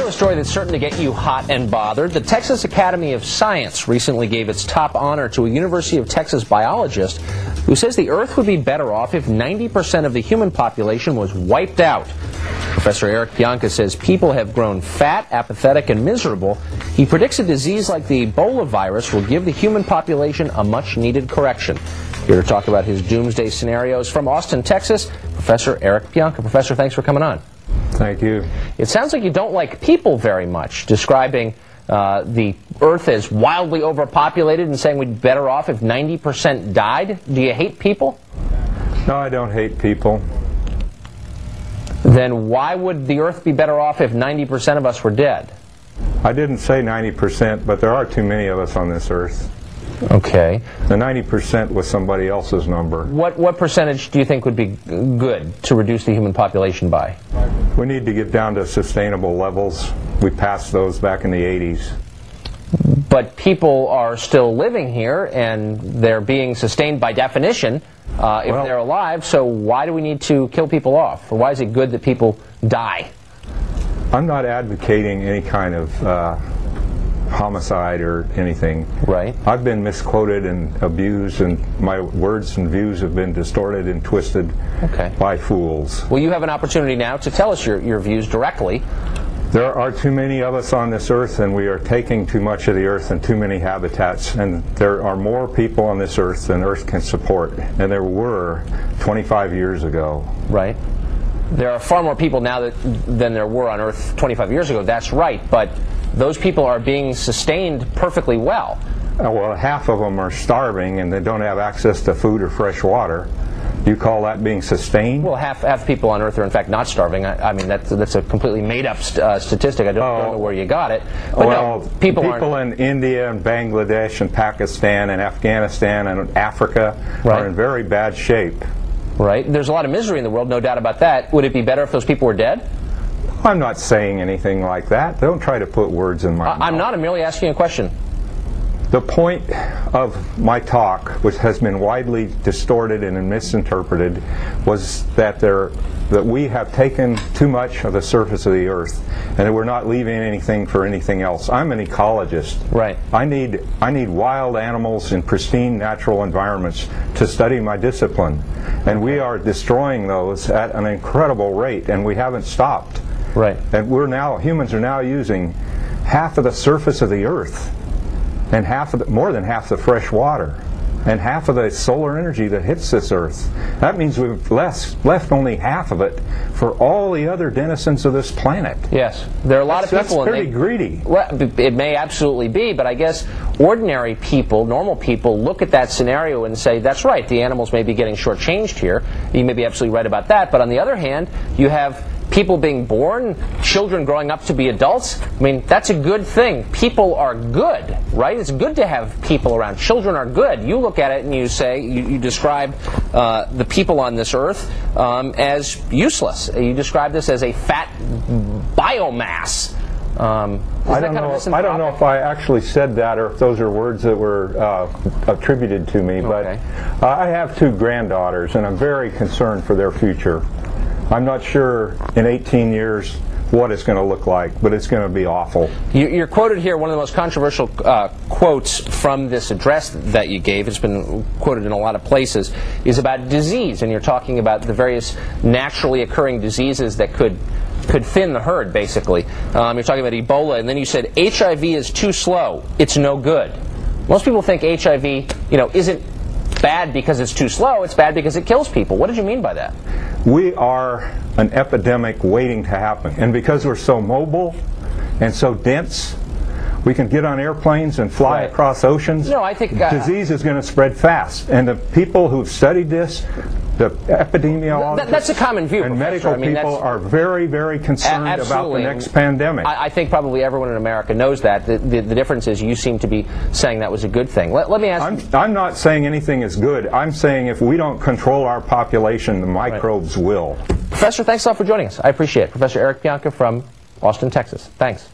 to a story that's certain to get you hot and bothered. The Texas Academy of Science recently gave its top honor to a University of Texas biologist who says the Earth would be better off if 90% of the human population was wiped out. Professor Eric Pianka says people have grown fat, apathetic, and miserable. He predicts a disease like the Ebola virus will give the human population a much-needed correction. Here to talk about his doomsday scenarios from Austin, Texas, Professor Eric Pianka. Professor, thanks for coming on. Thank you. It sounds like you don't like people very much, describing the Earth as wildly overpopulated and saying we'd be better off if 90% died. Do you hate people? No, I don't hate people. Then why would the Earth be better off if 90% of us were dead? I didn't say 90%, but there are too many of us on this Earth. Okay. The 90% was somebody else's number. What percentage do you think would be good to reduce the human population by? We need to get down to sustainable levels. We passed those back in the 80s. But people are still living here, and they're being sustained by definition if they're alive, so why do we need to kill people off? Or why is it good that people die? I'm not advocating any kind of homicide or anything. Right. I've been misquoted and abused, and my words and views have been distorted and twisted by fools. Well, you have an opportunity now to tell us your views directly. There are too many of us on this Earth, and we are taking too much of the Earth and too many habitats, and there are more people on this Earth than Earth can support, and there were 25 years ago. Right. There are far more people now than there were on Earth 25 years ago, that's right, but those people are being sustained perfectly well. Well, half of them are starving and they don't have access to food or fresh water. You call that being sustained? Well, half people on Earth are in fact not starving. I mean, that's a completely made-up statistic. I don't know where you got it. But well, no, people in India and Bangladesh and Pakistan and Afghanistan and Africa are in very bad shape. Right. There's a lot of misery in the world, no doubt about that. Would it be better if those people were dead? I'm not saying anything like that. Don't try to put words in my mouth. I'm not. I'm merely asking a question. The point of my talk, which has been widely distorted and misinterpreted, was that we have taken too much of the surface of the Earth, and that we're not leaving anything for anything else. I'm an ecologist. Right. I need wild animals in pristine natural environments to study my discipline, and we are destroying those at an incredible rate, and we haven't stopped. Right. And humans are now using half of the surface of the Earth, and more than half the fresh water, and half of the solar energy that hits this Earth. That means we've left only half of it for all the other denizens of this planet. Yes, there are a lot of people. That's pretty greedy. Well, it may absolutely be, but I guess ordinary people, normal people, look at that scenario and say, that's right, the animals may be getting shortchanged here. You may be absolutely right about that, but on the other hand, you have people being born, children growing up to be adults. I mean, that's a good thing. People are good, right? It's good to have people around. Children are good. You look at it and you say, you describe the people on this Earth as useless. You describe this as a fat biomass. I don't know if I actually said that or if those are words that were attributed to me, but I have two granddaughters, and I'm very concerned for their future. I'm not sure in 18 years what it's going to look like, but it's going to be awful. You're quoted here, one of the most controversial quotes from this address that you gave, it's been quoted in a lot of places, is about disease, and you're talking about the various naturally occurring diseases that could thin the herd, basically. You're talking about Ebola, and then you said HIV is too slow, it's no good. Most people think HIV, isn't bad because it's too slow, it's bad because it kills people. What did you mean by that? We are an epidemic waiting to happen, and because we're so mobile and so dense, we can get on airplanes and fly across oceans. No, I think disease is going to spread fast, and the people who've studied this, the epidemiologists that's a common view, and medical people are very, very concerned about the next pandemic. I think probably everyone in America knows that. The difference is you seem to be saying that was a good thing. Let me ask I'm not saying anything is good. I'm saying if we don't control our population, the microbes will. Professor, thanks a lot for joining us. I appreciate it. Professor Eric Pianka from Austin, Texas. Thanks.